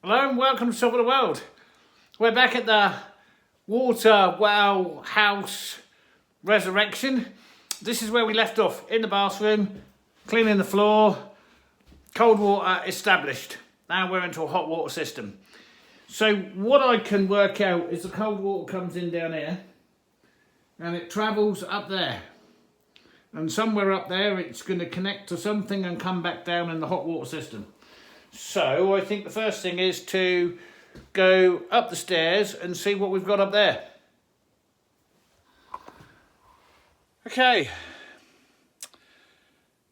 Hello and welcome to Top of the World. We're back at the water well house resurrection. This is where we left off, in the bathroom, cleaning the floor, cold water established. Now we're into a hot water system. So what I can work out is the cold water comes in down here and it travels up there. And somewhere up there it's going to connect to something and come back down in the hot water system. So I think the first thing is to go up the stairs and see what we've got up there. Okay.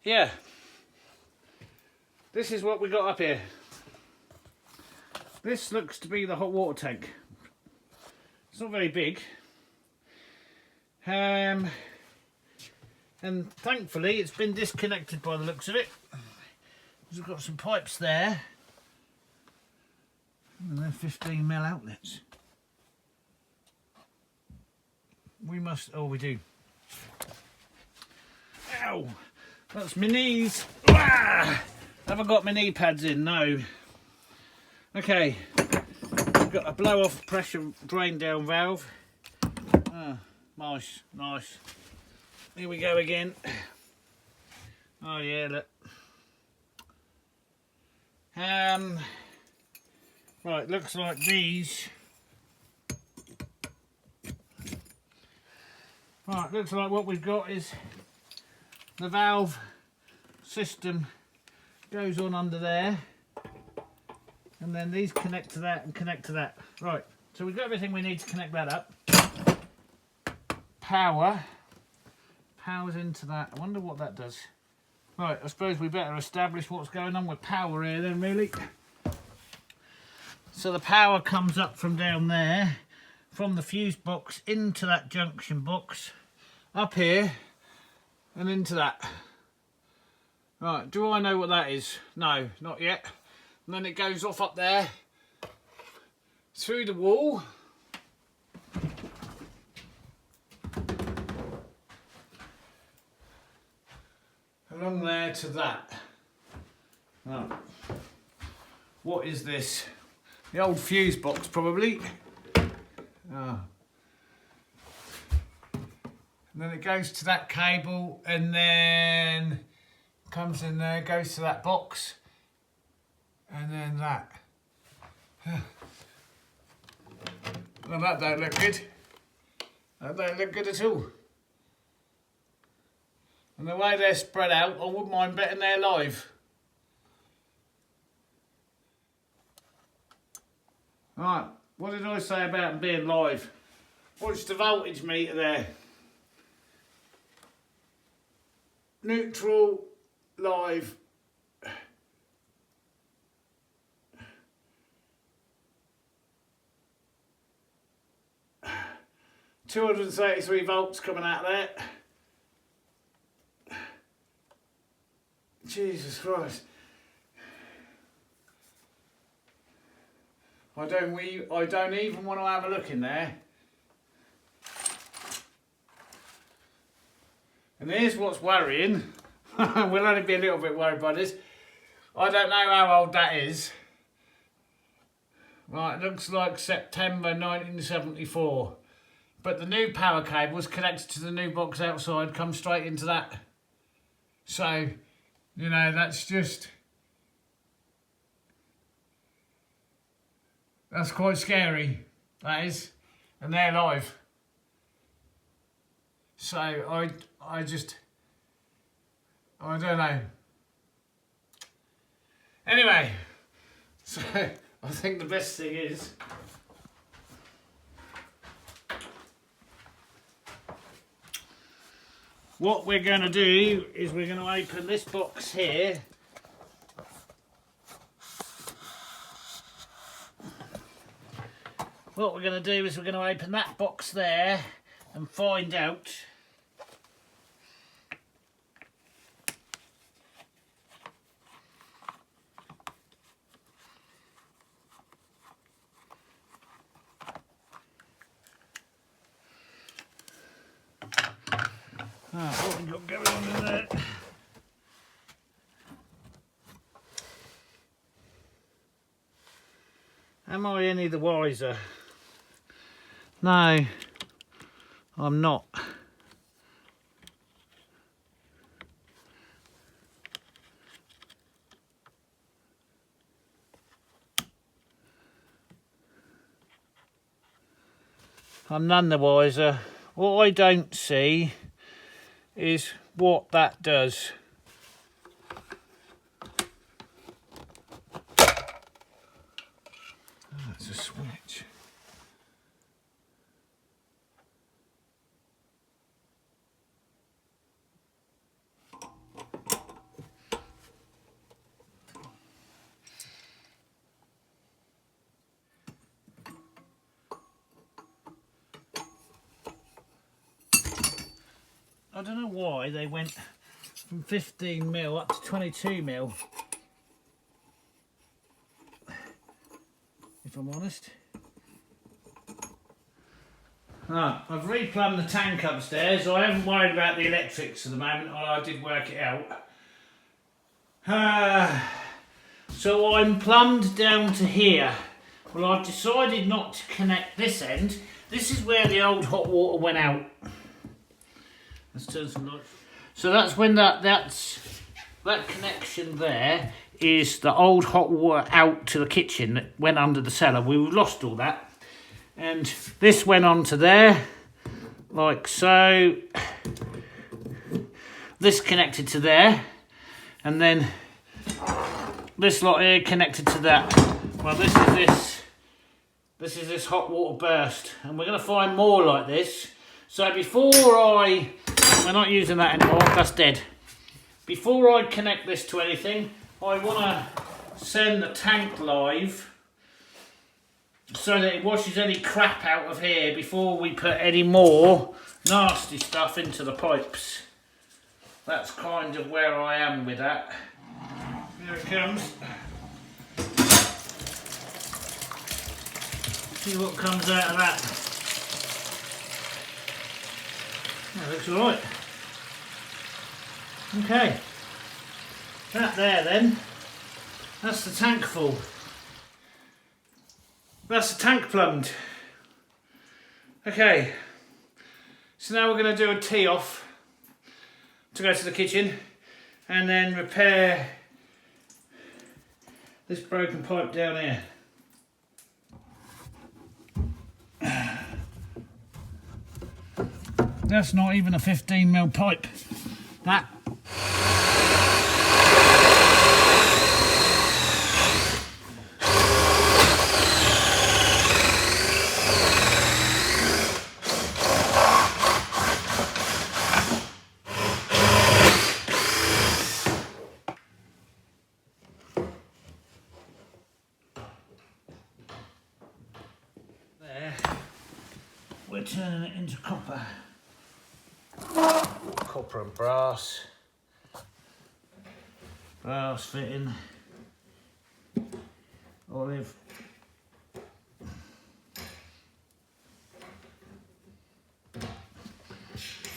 Yeah. This is what we got up here. This looks to be the hot water tank. It's not very big. And thankfully it's been disconnected by the looks of it. We've got some pipes there. And they're 15mm outlets. We must, oh we do. Ow! That's my knees. Ah! Haven't got my knee pads in, no. Okay, we've got a blow off pressure drain down valve. Ah, nice, nice. Here we go again. Oh yeah, look. Right, looks like these. Right, looks like what we've got is the valve system goes on under there, and then these connect to that and connect to that. Right, so we've got everything we need to connect that up. Powers into that. I wonder what that does. Right, I suppose we better establish what's going on with power here then, really. So the power comes up from down there, from the fuse box into that junction box, up here, and into that. Right, do I know what that is? No, not yet. And then it goes off up there, through the wall. Along there to that. Right. What is this? The old fuse box, probably. Oh. And then it goes to that cable, and then comes in there, goes to that box, and then that. Well, that don't look good. That don't look good at all. And the way they're spread out, I wouldn't mind betting they're live. Right, what did I say about them being live? What's the voltage meter there? Neutral, live. £233 volts coming out of there. Jesus Christ. I don't even want to have a look in there. And here's what's worrying. We'll only be a little bit worried by this. I don't know how old that is. Right, it looks like September 1974. But the new power cable was connected to the new box outside, comes straight into that. So, you know, that's just... That's quite scary, that is. And they're live. So, I don't know. Anyway, so I think the best thing is... What we're going to do is we're going to open this box here. What we're going to do is we're going to open that box there and find out what we've got going on in there. Am I any the wiser? No, I'm not. I'm none the wiser. What I don't see is what that does. Oh, that's a switch. I don't know why they went from 15mm up to 22mm, if I'm honest. Right, I've replumbed the tank upstairs, so I haven't worried about the electrics at the moment, although I did work it out. So I'm plumbed down to here. Well, I've decided not to connect this end. This is where the old hot water went out. Let's turn some lights. So that's when that connection there is the old hot water out to the kitchen that went under the cellar. We lost all that. And this went on to there, like so. This connected to there. And then this lot here connected to that. Well, this is this hot water burst. And we're going to find more like this. So before we're not using that anymore, that's dead. Before I connect this to anything, I want to send the tank live so that it washes any crap out of here before we put any more nasty stuff into the pipes. That's kind of where I am with that. Here it comes. See what comes out of that. That looks alright. Okay. That there then. That's the tank full. That's the tank plumbed. Okay. So now we're going to do a tee off to go to the kitchen and then repair this broken pipe down here. That's not even a 15mm pipe. That. There. We're turning it into copper. Copper and brass fitting, olive,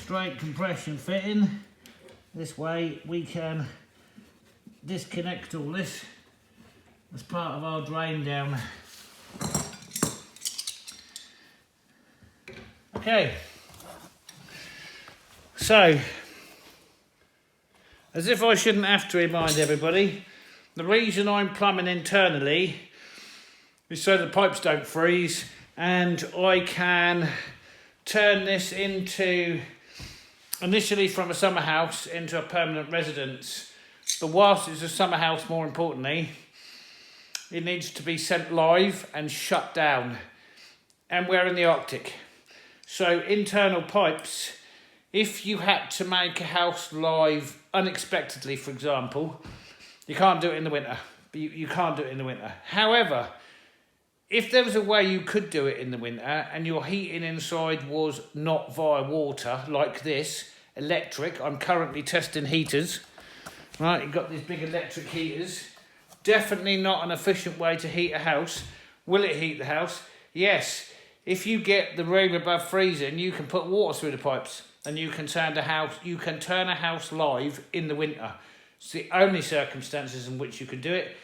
straight compression fitting. This way we can disconnect all this as part of our drain down. Okay. So, as if I shouldn't have to remind everybody, the reason I'm plumbing internally is so the pipes don't freeze and I can turn this into, initially from a summer house, into a permanent residence. But whilst it's a summer house, more importantly, it needs to be sent live and shut down. And we're in the Arctic. So internal pipes, if you had to make a house live unexpectedly, for example, you can't do it in the winter. You can't do it in the winter. However, if there was a way you could do it in the winter and your heating inside was not via water, like this, electric, I'm currently testing heaters, right, you've got these big electric heaters, definitely not an efficient way to heat a house. Will it heat the house? Yes. If you get the room above freezing, you can put water through the pipes. And you can turn a house live in the winter. It's the only circumstances in which you can do it.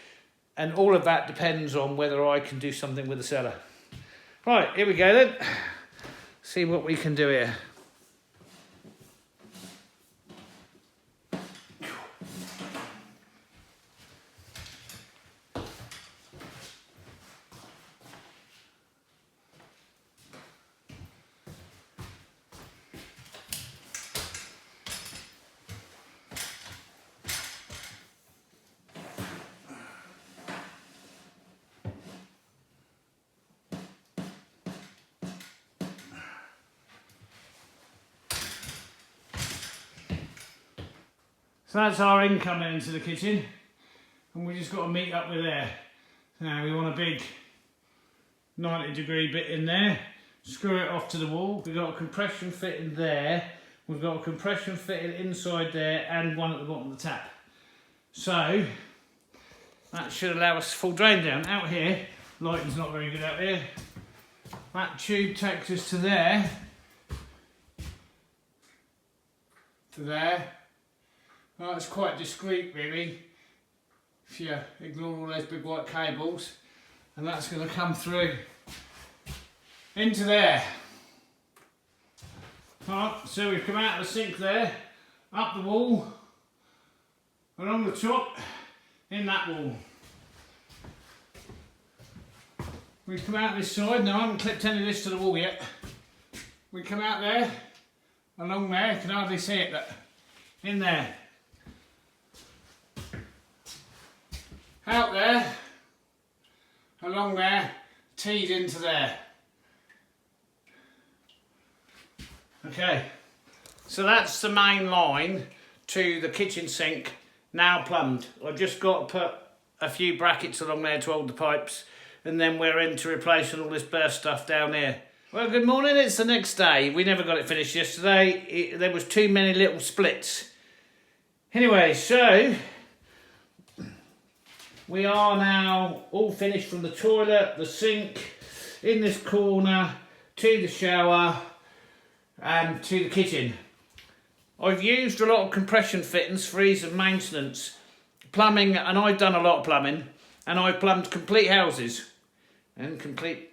And all of that depends on whether I can do something with the cellar. Right, here we go then. See what we can do here. So that's our incoming into the kitchen, and we just got to meet up with there. Now we want a big 90-degree bit in there, screw it off to the wall. We've got a compression fitting there, we've got a compression fitting inside there, and one at the bottom of the tap. So that should allow us full drain down. Out here, lighting's not very good out here. That tube takes us to there, to there. Well, it's quite discreet really, if you ignore all those big white cables, and that's going to come through into there. Right, so we've come out of the sink there, up the wall, along the top, in that wall. We've come out this side. Now I haven't clipped any of this to the wall yet. We come out there, along there, you can hardly see it, but in there. Out there, along there, teed into there. Okay, so that's the main line to the kitchen sink, now plumbed. I've just got to put a few brackets along there to hold the pipes, and then we're into replacing all this burst stuff down here. Well, good morning, it's the next day. We never got it finished yesterday. There was too many little splits. Anyway, so we are now all finished from the toilet, the sink, in this corner, to the shower, and to the kitchen. I've used a lot of compression fittings for ease of maintenance. Plumbing, and I've done a lot of plumbing, and I've plumbed complete houses and complete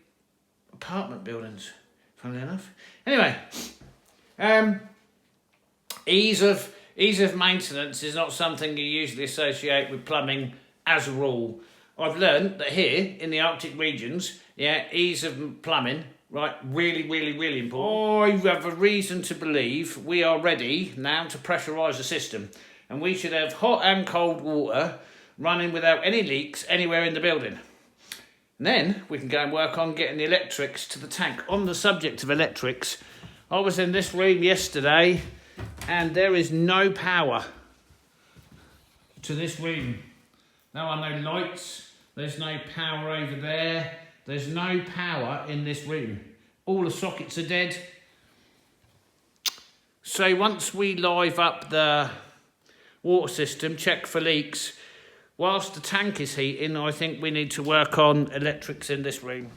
apartment buildings, funnily enough. Anyway, ease of maintenance is not something you usually associate with plumbing as a rule. I've learned that here in the Arctic regions, yeah, ease of plumbing, right, really important. I have a reason to believe we are ready now to pressurise the system, and we should have hot and cold water running without any leaks anywhere in the building. And then we can go and work on getting the electrics to the tank. On the subject of electrics, I was in this room yesterday and there is no power to this room. There are no lights, there's no power over there, there's no power in this room. All the sockets are dead. So once we live up the water system, check for leaks, whilst the tank is heating, I think we need to work on electrics in this room.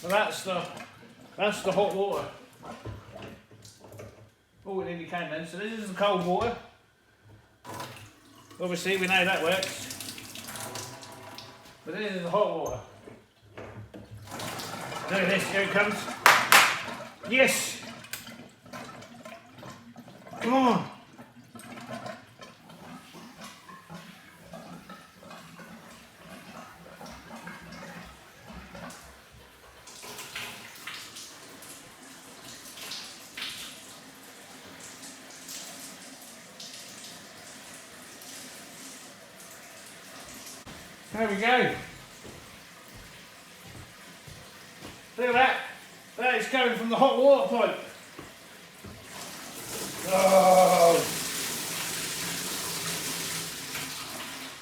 So that's the hot water. Oh, it nearly came then. So this is the cold water. Obviously, we know that works. But this is the hot water. Look at this, here it comes. Yes! Come on! There we go. Look at that. That is coming from the hot water pipe. Oh.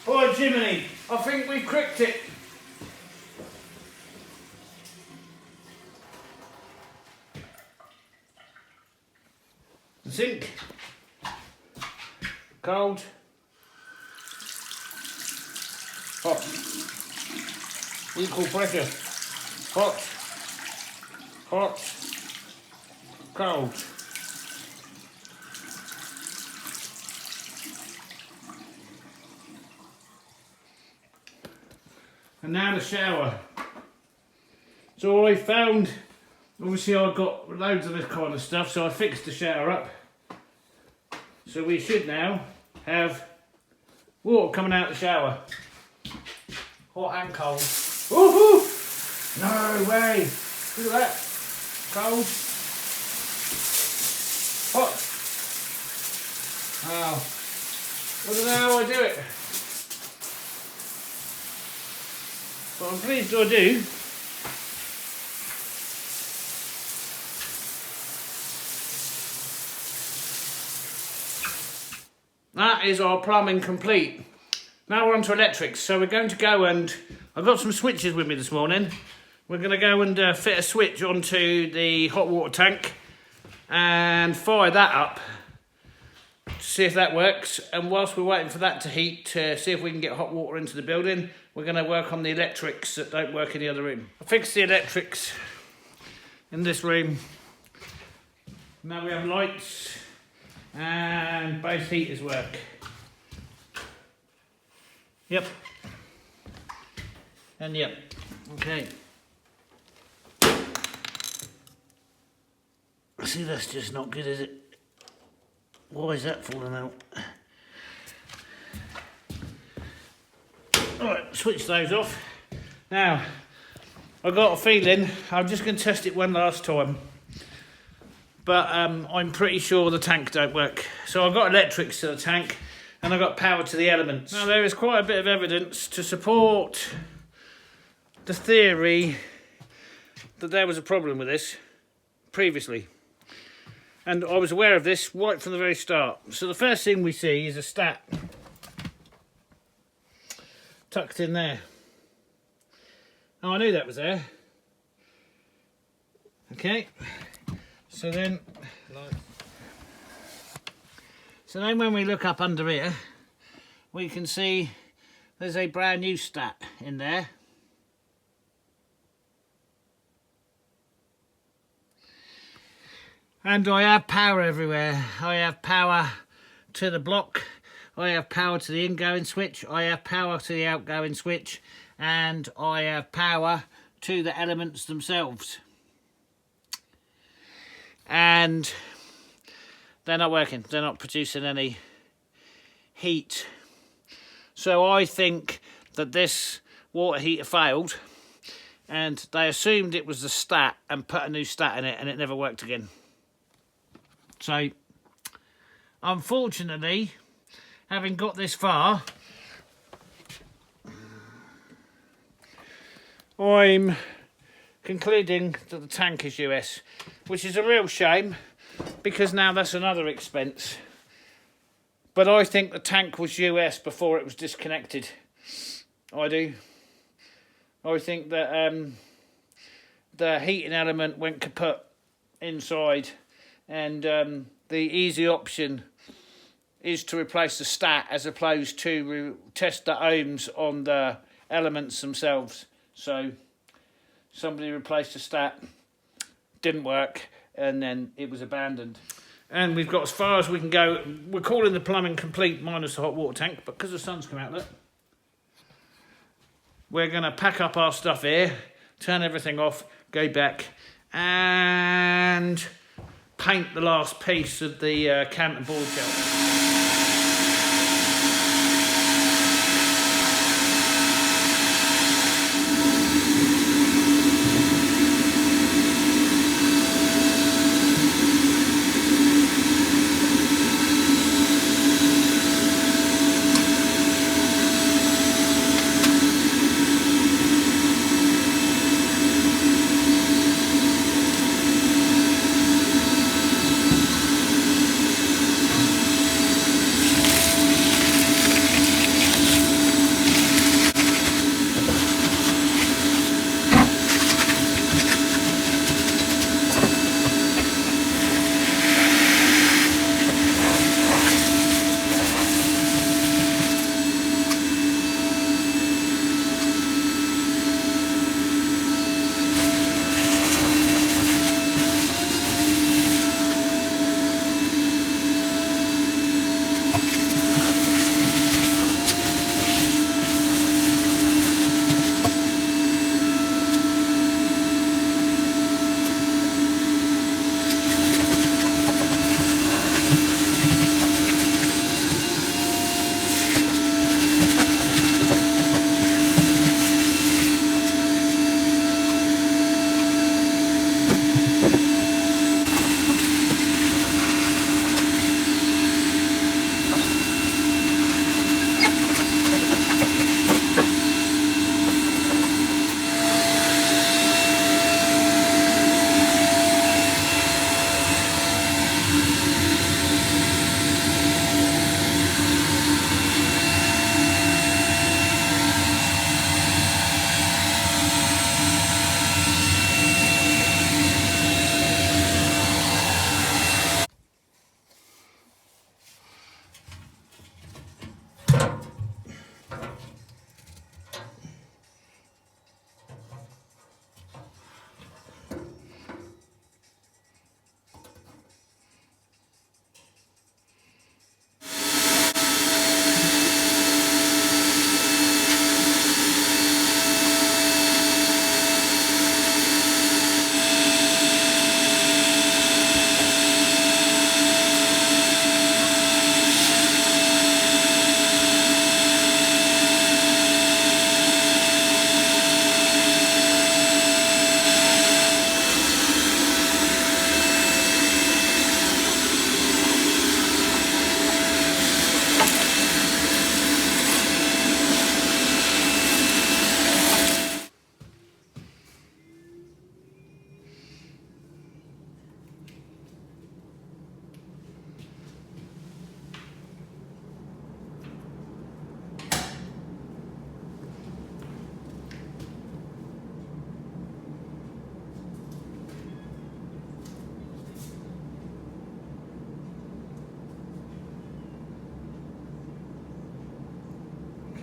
Boy, chimney, I think we've cricked it. The sink. Cold. Hot. Equal pressure. Hot. Hot. Cold. And now the shower. So I found, obviously I've got loads of this kind of stuff, so I fixed the shower up. So we should now have water coming out of the shower. Hot and cold. Woohoo! No way! Look at that. Cold. Hot. Oh. I don't know how I do it. But I'm pleased I do. That is our plumbing complete. Now we're on to electrics. So we're going to go and... I've got some switches with me this morning. We're going to go and fit a switch onto the hot water tank and fire that up to see if that works. And whilst we're waiting for that to heat, to see if we can get hot water into the building, we're going to work on the electrics that don't work in the other room. I fixed the electrics in this room. Now we have lights and both heaters work. Yep. And yep. Okay. See, that's just not good, is it? Why is that falling out? Alright, switch those off. Now, I've got a feeling, I'm just going to test it one last time. But I'm pretty sure the tank don't work. So I've got electrics to the tank and I've got power to the elements. Now there is quite a bit of evidence to support the theory that there was a problem with this previously. And I was aware of this right from the very start. So the first thing we see is a stat tucked in there. Oh, I knew that was there. Okay. So then when we look up under here, we can see there's a brand new stat in there. And I have power everywhere. I have power to the block, I have power to the ingoing switch, I have power to the outgoing switch, and I have power to the elements themselves. And they're not working, they're not producing any heat. So I think that this water heater failed and they assumed it was the stat and put a new stat in it and it never worked again. So unfortunately, having got this far, I'm concluding that the tank is US, which is a real shame because now that's another expense. But I think the tank was US before it was disconnected. I do. I think that the heating element went kaput inside, and the easy option is to replace the stat as opposed to test the ohms on the elements themselves. So somebody replaced the stat, didn't work, and then it was abandoned. And we've got as far as we can go. We're calling the plumbing complete minus the hot water tank, but because the sun's come out, look, we're going to pack up our stuff here, turn everything off, go back and paint the last piece of the canter board shelf.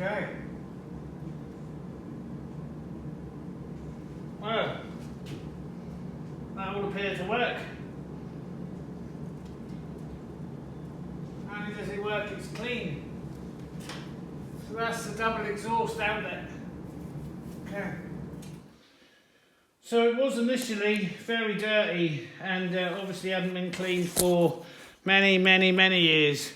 Okay. Well, that all appears to work. Not only does it work, it's clean. So that's the double exhaust outlet. Okay. So it was initially very dirty and obviously hadn't been cleaned for many years.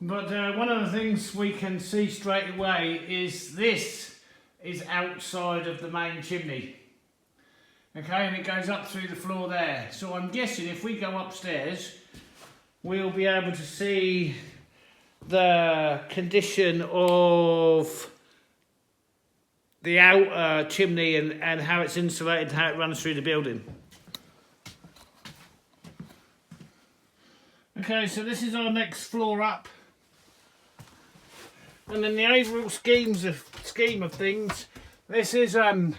But one of the things we can see straight away is this is outside of the main chimney. Okay, and it goes up through the floor there. So I'm guessing if we go upstairs, we'll be able to see the condition of the outer chimney and how it's insulated and how it runs through the building. Okay, so this is our next floor up. And in the overall scheme of things, this is a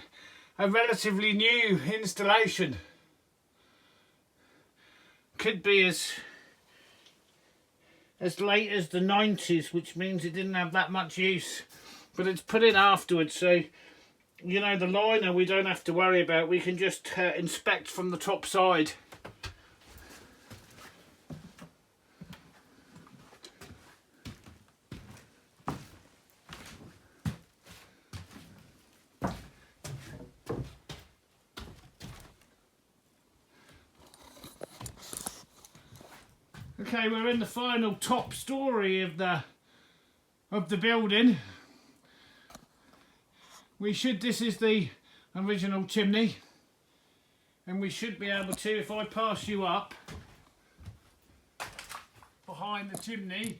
relatively new installation. Could be as late as the 90s, which means it didn't have that much use. But it's put in afterwards, so you know the liner we don't have to worry about. We can just inspect from the top side. Okay, we're in the final top story of the building. This is the original chimney, and we should be able to, if I pass you up behind the chimney,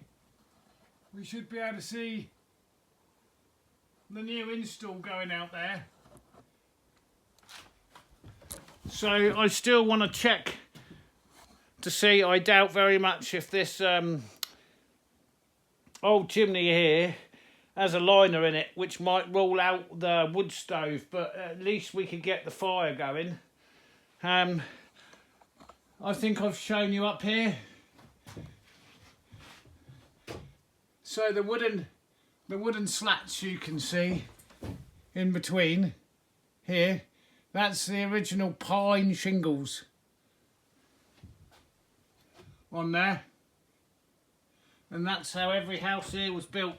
we should be able to see the new install going out there. So I still want to check to see. I doubt very much if this old chimney here has a liner in it, which might rule out the wood stove, but at least we could get the fire going. I think I've shown you up here. So the wooden slats you can see in between here, that's the original pine shingles on there, and that's how every house here was built.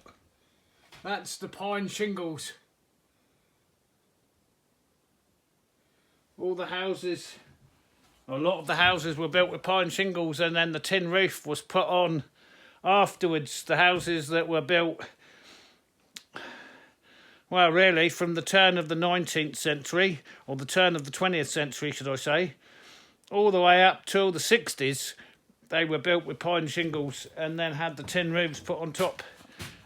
That's the pine shingles. All the houses, a lot of the houses were built with pine shingles, and then the tin roof was put on afterwards. The houses that were built, well, really from the turn of the 19th century, or the turn of the 20th century should I say, all the way up till the 60s, they were built with pine shingles and then had the tin roofs put on top.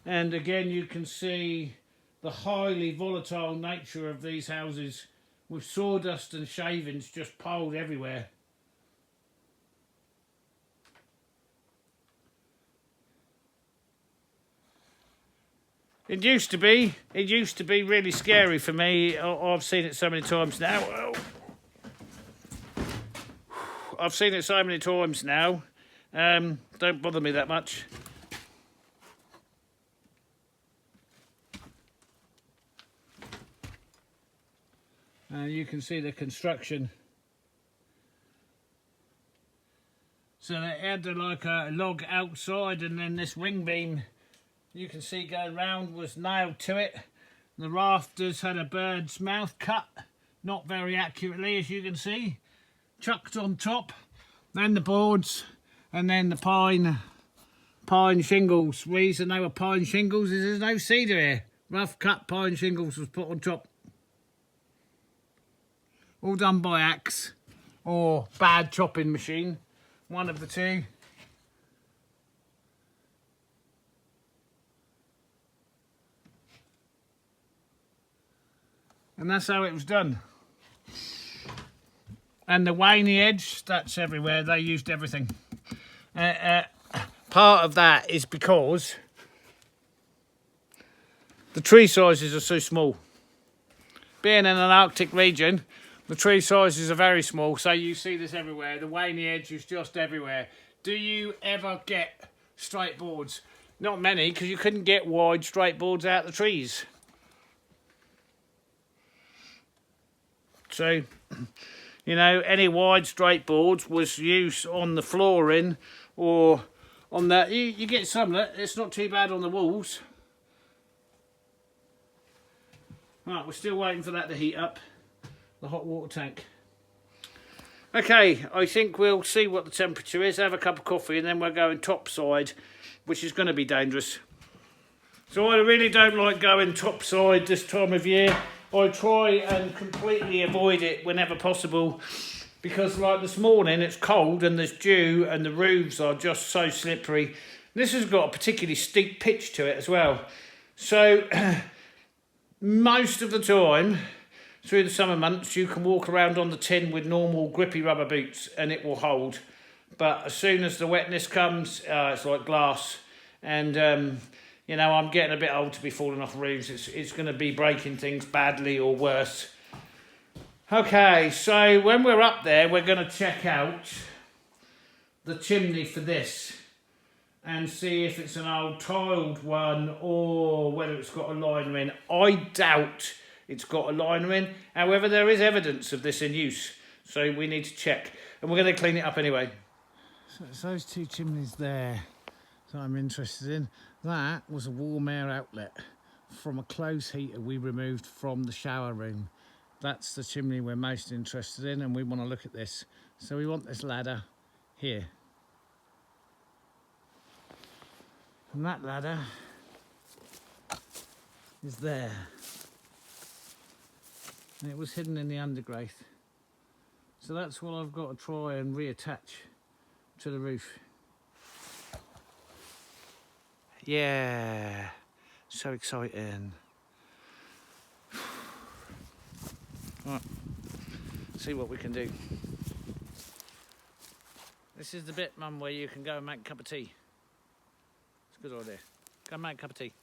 And again, you can see the highly volatile nature of these houses with sawdust and shavings just piled everywhere. It used to be really scary for me. I've seen it so many times now. I've seen it so many times now. Don't bother me that much. And you can see the construction. So they had like a log outside, and then this wing beam you can see going round was nailed to it. The rafters had a bird's mouth cut, not very accurately as you can see, chucked on top. Then the boards, and then the pine shingles. Reason they were pine shingles is there's no cedar here. Rough cut pine shingles was put on top. All done by axe or bad chopping machine, one of the two. And that's how it was done. And the waney edge, that's everywhere. They used everything. Part of that is because the tree sizes are so small. Being in an Arctic region, the tree sizes are very small, so you see this everywhere. The waney edge is just everywhere. Do you ever get straight boards? Not many, because you couldn't get wide straight boards out of the trees. So, you know, any wide straight boards was used on the flooring or on that. You get some of that. It's not too bad on the walls. Right, we're still waiting for that to heat up, the hot water tank. Okay, I think we'll see what the temperature is, have a cup of coffee, and then we're going topside, which is going to be dangerous. So I really don't like going topside this time of year. I try and completely avoid it whenever possible, because like this morning it's cold and there's dew and the roofs are just so slippery. This has got a particularly steep pitch to it as well. So most of the time through the summer months you can walk around on the tin with normal grippy rubber boots and it will hold. But as soon as the wetness comes, it's like glass. And you know, I'm getting a bit old to be falling off roofs. It's going to be breaking things badly or worse. Okay, so when we're up there, we're going to check out the chimney for this and see if it's an old tiled one or whether it's got a liner in. I doubt it's got a liner in. However, there is evidence of this in use, so we need to check. And we're going to clean it up anyway. So it's those two chimneys there that I'm interested in. That was a warm air outlet from a clothes heater we removed from the shower room. That's the chimney we're most interested in, and we want to look at this. So we want this ladder here. And that ladder is there. And it was hidden in the undergrowth. So that's what I've got to try and reattach to the roof. Yeah, so exciting. Right, see what we can do. This is the bit, Mum, where you can go and make a cup of tea. It's a good idea. Go and make a cup of tea.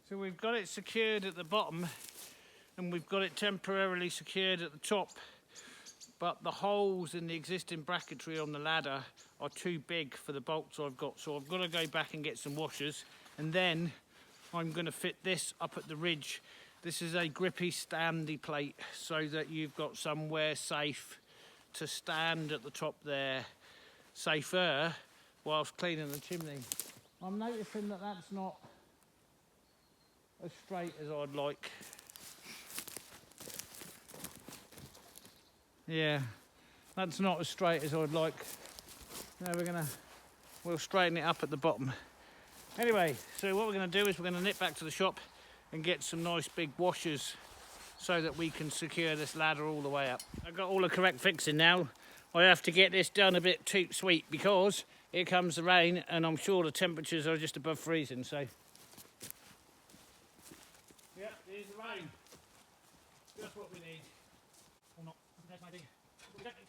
So we've got it secured at the bottom and we've got it temporarily secured at the top, but the holes in the existing bracketry on the ladder are too big for the bolts I've got, so I've got to go back and get some washers, and then I'm going to fit this up at the ridge. This is a grippy standy plate so that you've got somewhere safe to stand at the top there, safer whilst cleaning the chimney. I'm noticing that that's not as straight as I'd like. Yeah, that's not as straight as I'd like. Now we'll straighten it up at the bottom. Anyway, so what we're going to do is we're going to nip back to the shop and get some nice big washers so that we can secure this ladder all the way up. I've got all the correct fixing now. I have to get this done a bit too sweet because here comes the rain and I'm sure the temperatures are just above freezing, so. Yep, here's the rain. Just what we need. Or not, that's my idea. Exactly.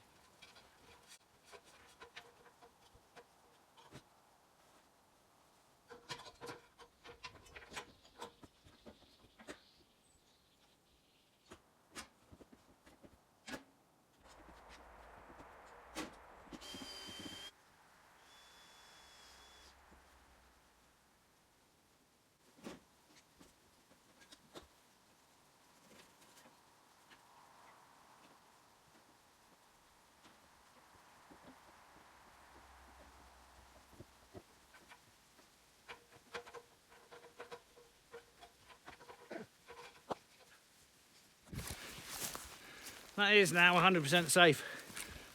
That is now 100% safe,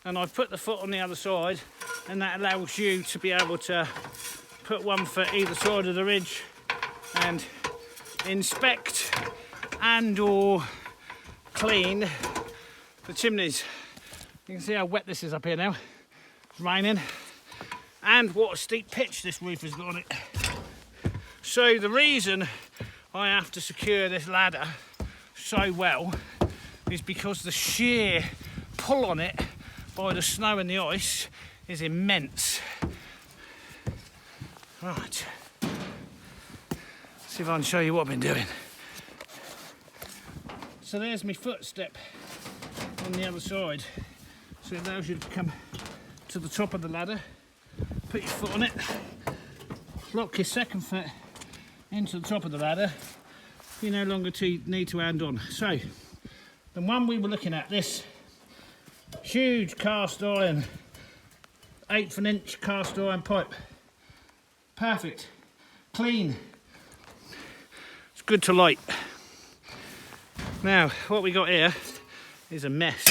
and I've put the foot on the other side, and that allows you to be able to put one foot either side of the ridge and inspect and or clean the chimneys. You can see how wet this is up here now. It's raining, and what a steep pitch this roof has got on it. So the reason I have to secure this ladder so well is because the sheer pull on it by the snow and the ice is immense. Right, see if I can show you what I've been doing. So there's my footstep on the other side. So it allows you to come to the top of the ladder, put your foot on it, lock your second foot into the top of the ladder. You no longer need to hand on. So the one we were looking at, this huge cast iron, 1/8 of an inch cast iron pipe. Perfect, clean, it's good to light. Now what we got here is a mess.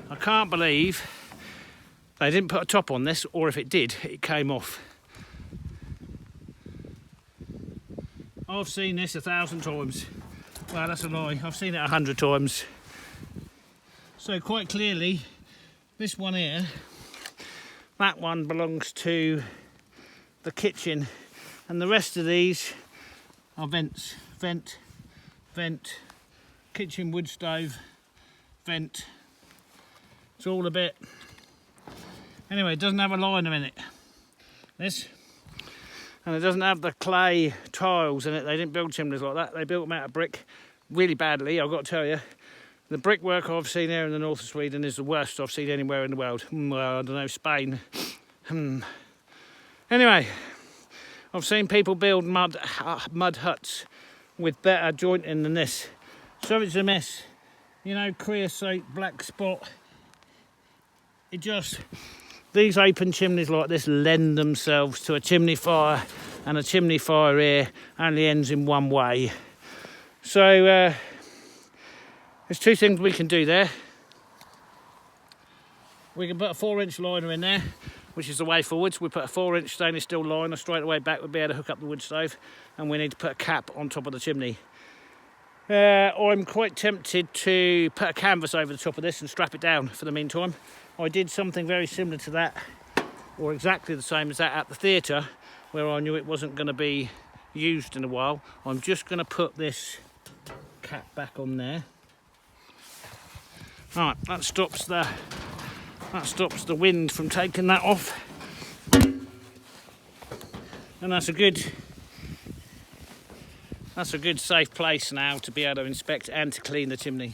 I can't believe they didn't put a top on this, or if it did, it came off. I've seen this 1,000 times. Well, that's a lie. I've seen it 100 times. So quite clearly, this one here, that one belongs to the kitchen, and the rest of these are vents. Vent, vent, kitchen wood stove, vent. It's all a bit. Anyway, it doesn't have a liner in it. This. And it doesn't have the clay tiles in it. They didn't build chimneys like that. They built them out of brick really badly, I've got to tell you. The brickwork I've seen here in the north of Sweden is the worst I've seen anywhere in the world. Well, I don't know, Spain. Anyway, I've seen people build mud huts with better jointing than this. So it's a mess. You know, creosote, black spot. It just... These open chimneys like this lend themselves to a chimney fire, and a chimney fire here only ends in one way. So there's two things we can do there. We can put a 4-inch liner in there, which is the way forwards. We put a 4-inch stainless steel liner straight away back, we'll be able to hook up the wood stove, and we need to put a cap on top of the chimney. I'm quite tempted to put a canvas over the top of this and strap it down for the meantime. I did something very similar to that, or exactly the same as that at the theatre, where I knew it wasn't going to be used in a while. I'm just going to put this cap back on there. Right, that stops the wind from taking that off. And that's a good That's a good safe place now to be able to inspect and to clean the chimney.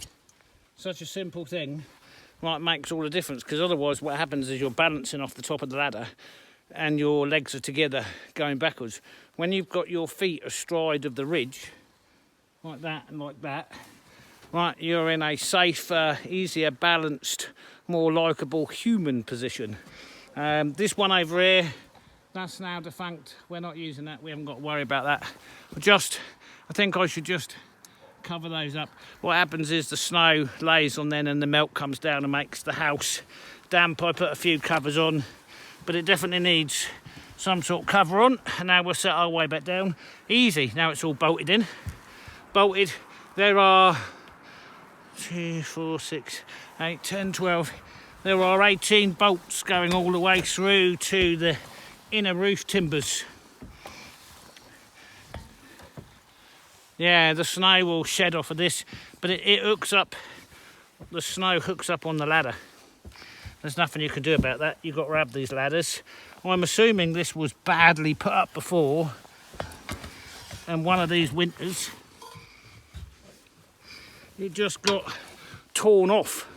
Such a simple thing, like, makes all the difference, because otherwise what happens is you're balancing off the top of the ladder and your legs are together going backwards. When you've got your feet astride of the ridge, like that and like that, right, you're in a safer, easier, balanced, more likeable human position. This one over here, that's now defunct. We're not using that. We haven't got to worry about that. I think I should just cover those up. What happens is the snow lays on then and the melt comes down and makes the house damp. I put a few covers on, but it definitely needs some sort of cover on. And now we'll set our way back down. Easy. Now it's all bolted in. Bolted. There are 2, 4, 6, 8, 10, 12. There are 18 bolts going all the way through to the inner roof timbers. Yeah, the snow will shed off of this, but it hooks up, the snow hooks up on the ladder. There's nothing you can do about that. You've got to have these ladders. I'm assuming this was badly put up before, and one of these winters, it just got torn off.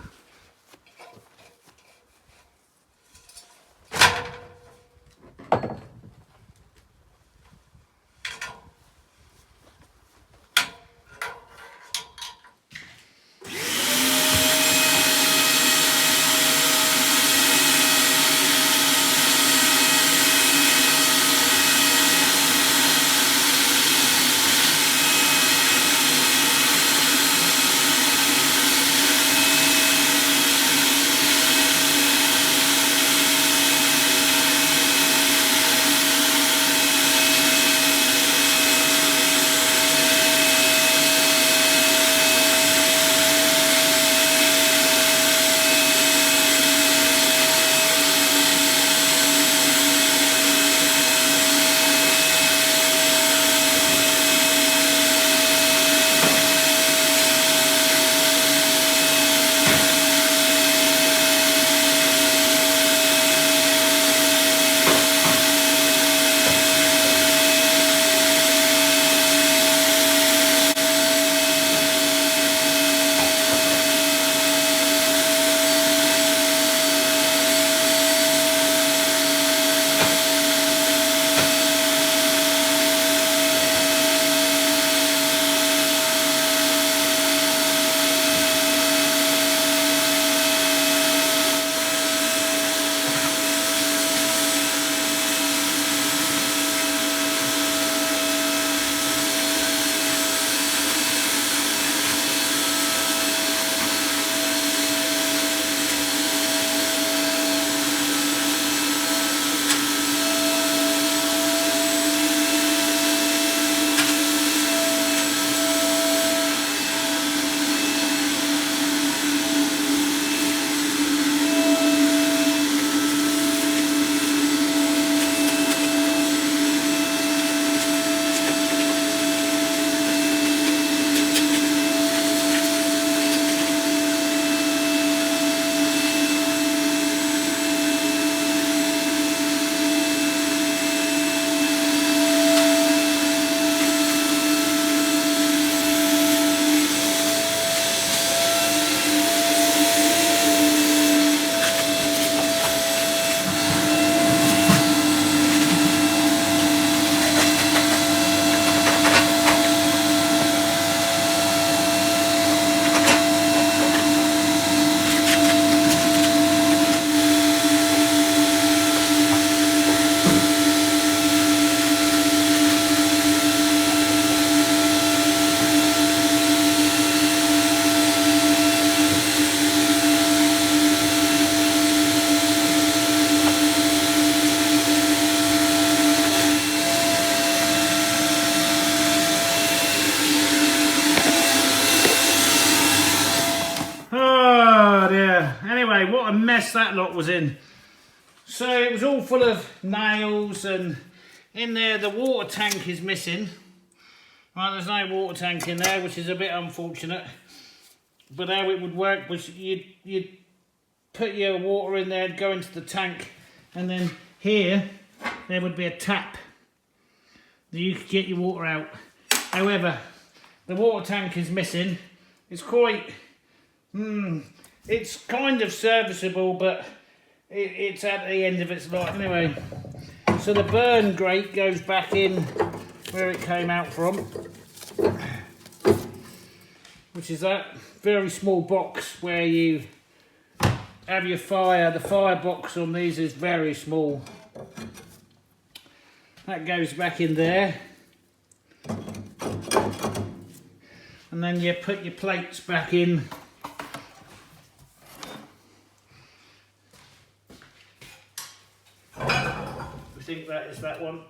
What a mess that lot was in. So it was all full of nails, and in there the water tank is missing. Right, there's no water tank in there, which is a bit unfortunate. But how it would work was you'd put your water in there, go into the tank, and then here there would be a tap that you could get your water out. However, the water tank is missing. It's quite, it's kind of serviceable, but it's at the end of its life. Anyway, so the burn grate goes back in where it came out from, which is that very small box where you have your fire. The fire box on these is very small. That goes back in there. And then you put your plates back in. We think that is that one.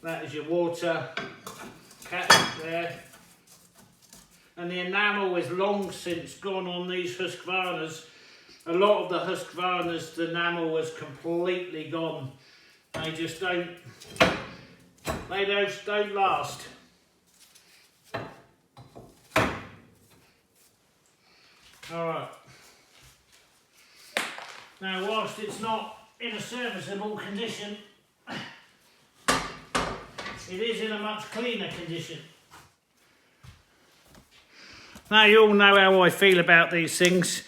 That is your water cap there. And the enamel is long since gone on these Husqvarnas. A lot of the Husqvarnas, the enamel is completely gone. They just don't last. Alright. Now, whilst it's not in a serviceable condition, it is in a much cleaner condition. Now, you all know how I feel about these things.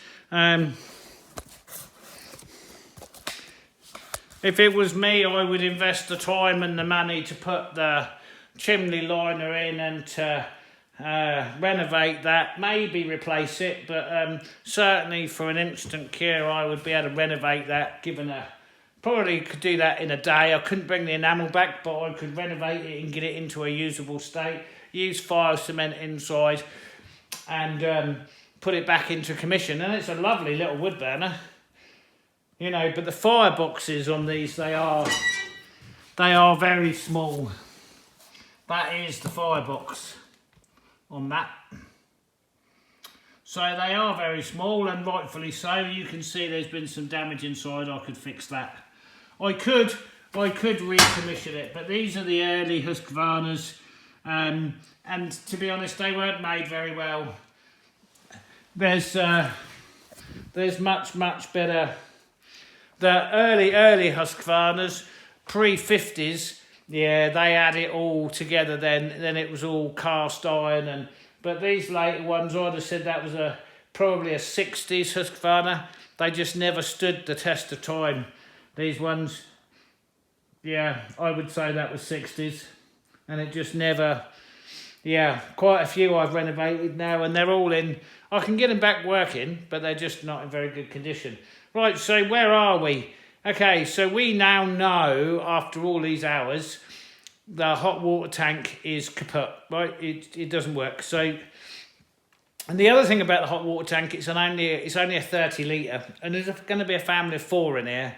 If it was me, I would invest the time and the money to put the chimney liner in and to renovate that, maybe replace it, but certainly for an instant cure I would be able to renovate that, probably could do that in a day. I couldn't bring the enamel back, but I could renovate it and get it into a usable state, use fire cement inside and put it back into commission, and it's a lovely little wood burner, you know. But the fireboxes on these, they are very small. That is the firebox on that. So they are very small, and rightfully so. You can see there's been some damage inside. I could fix that. I could recommission it, but these are the early Husqvarnas, and to be honest, they weren't made very well. There's much better. The early Husqvarnas, pre-50s, yeah, they had it all together then it was all cast iron, but these later ones, I'd have said that was probably a 60s Husqvarna. They just never stood the test of time. These ones, yeah, I would say that was 60s, and it just never, yeah, quite a few I've renovated now, and they're all in, I can get them back working, but they're just not in very good condition. Right, so where are we? Okay, so we now know, after all these hours, the hot water tank is kaput, right? It doesn't work. So, and the other thing about the hot water tank, it's only a 30 litre, and there's going to be a family of 4 in here.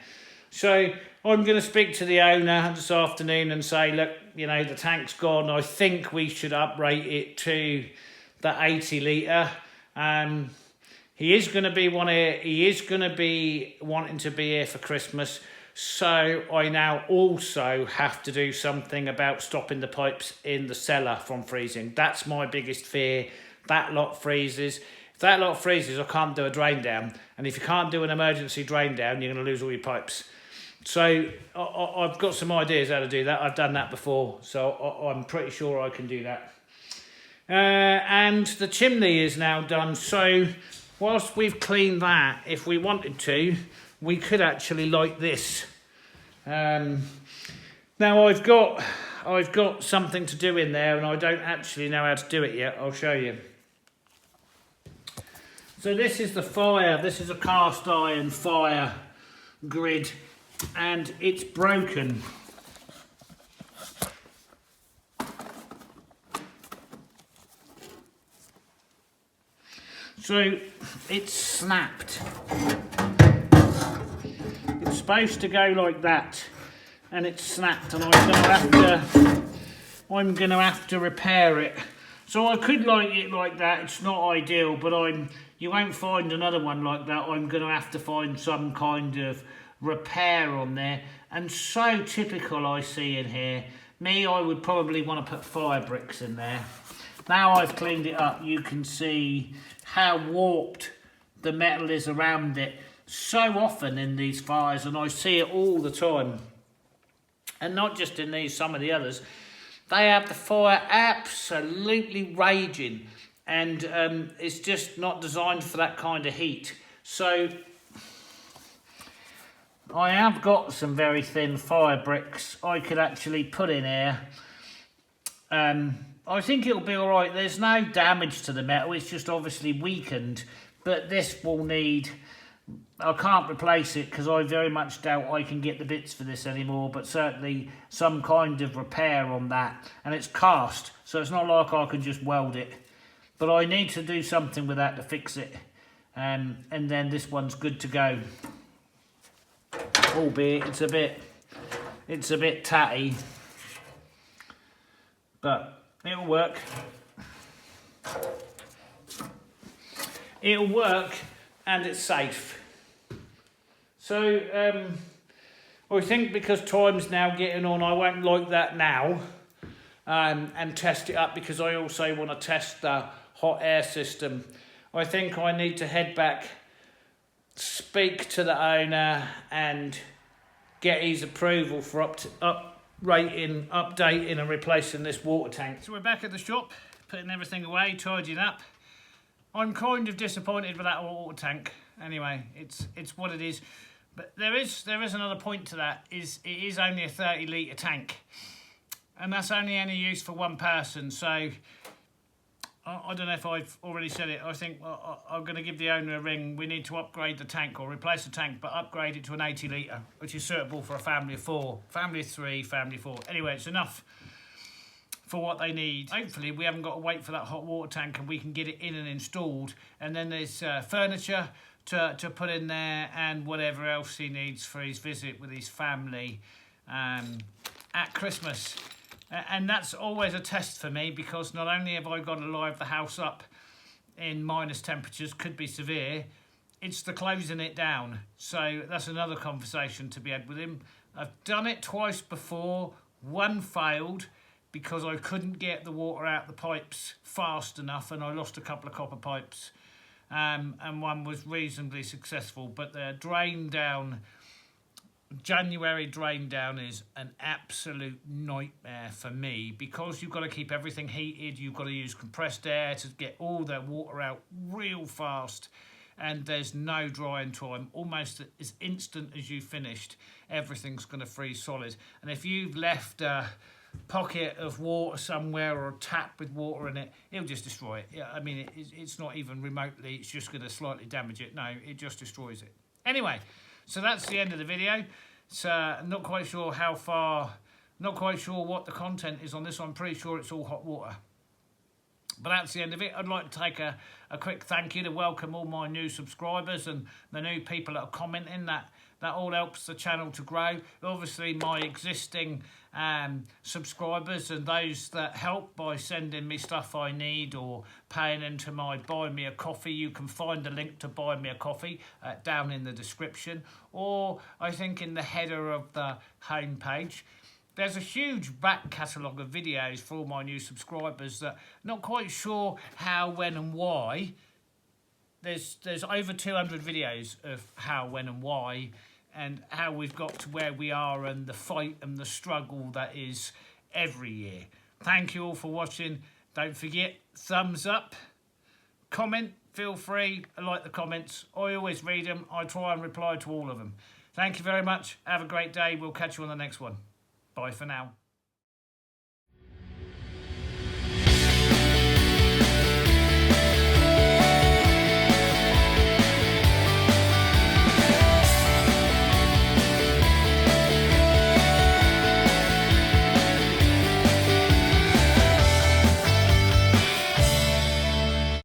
So I'm going to speak to the owner this afternoon and say, look, you know, the tank's gone. I think we should uprate it to the 80 litre. He is going to be wanting to be here for Christmas. So I now also have to do something about stopping the pipes in the cellar from freezing. That's my biggest fear. That lot freezes. If that lot freezes, I can't do a drain down. And if you can't do an emergency drain down, you're going to lose all your pipes. So I've got some ideas how to do that. I've done that before, so I'm pretty sure I can do that. And the chimney is now done. So whilst we've cleaned that, if we wanted to, we could actually light this. Now I've got something to do in there, and I don't actually know how to do it yet. I'll show you. So this is the fire. This is a cast iron fire grid, and it's broken. So it's snapped. It's supposed to go like that, and it's snapped, and I'm gonna have to repair it. So I could light it like that. It's not ideal, but you won't find another one like that. I'm gonna have to find some kind of repair on there. And so typical I see in here. I would probably want to put fire bricks in there. Now I've cleaned it up, you can see how warped the metal is around it so often in these fires, and I see it all the time. And not just in these, some of the others. they have the fire absolutely raging, and it's just not designed for that kind of heat. So I have got some very thin fire bricks I could actually put in here. I think it'll be alright. There's no damage to the metal, it's just obviously weakened, but this will need... I can't replace it because I very much doubt I can get the bits for this anymore, but certainly some kind of repair on that. And it's cast, so it's not like I can just weld it. But I need to do something with that to fix it. And then this one's good to go. Albeit it's a bit tatty, but it'll work. It'll work, and it's safe. So I think because time's now getting on, I won't like that now, and test it up, because I also want to test the hot air system. I think I need to head back, speak to the owner and get his approval for updating and replacing this water tank. So we're back at the shop, putting everything away, tidying up. I'm kind of disappointed with that water tank. Anyway, it's what it is. But there is another point to that, is it is only a 30 litre tank. And that's only any use for one person, so I don't know if I've already said it. I think I'm going to give the owner a ring. We need to upgrade the tank, or replace the tank, but upgrade it to an 80 litre, which is suitable for a family of 4, family of 3, family of 4. Anyway, it's enough for what they need. Hopefully we haven't got to wait for that hot water tank, and we can get it in and installed. And then there's furniture to put in there, and whatever else he needs for his visit with his family at Christmas. And that's always a test for me, because not only have I got to live the house up in minus temperatures, could be severe, it's the closing it down. So that's another conversation to be had with him. I've done it twice before. One failed because I couldn't get the water out the pipes fast enough, and I lost a couple of copper pipes. And one was reasonably successful, but the drain down, January drain down, is an absolute nightmare for me, because you've got to keep everything heated. You've got to use compressed air to get all the water out real fast, and there's no drying time. Almost as instant as you finished, everything's going to freeze solid. And if you've left a pocket of water somewhere, or a tap with water in it, it'll just destroy it. Yeah, I mean, it's not even remotely, it's just going to slightly damage it. No, it just destroys it. Anyway, so that's the end of the video. So not quite sure how far, not quite sure what the content is on this. I'm pretty sure it's all hot water. But that's the end of it. I'd like to take a quick thank you to welcome all my new subscribers and the new people that are commenting. That all helps the channel to grow. Obviously, my existing subscribers and those that help by sending me stuff I need or paying into my Buy Me a Coffee. You can find the link to Buy Me a Coffee down in the description, or I think in the header of the homepage. There's a huge back catalogue of videos for all my new subscribers that not quite sure how, when and why. There's over 200 videos of how, when and why, and how we've got to where we are, and the fight and the struggle that is every year. Thank you all for watching. Don't forget, thumbs up, comment, feel free. I like the comments. I always read them. I try and reply to all of them. Thank you very much. Have a great day. We'll catch you on the next one. Bye for now.